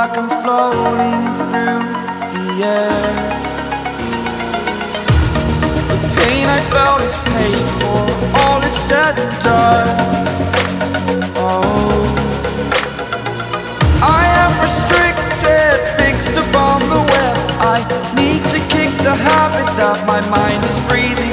like I'm floating through the air. The pain I felt is paid for, all is said and done. Oh, I am restricted, fixed upon the web. I need to kick the habit that my mind is breathing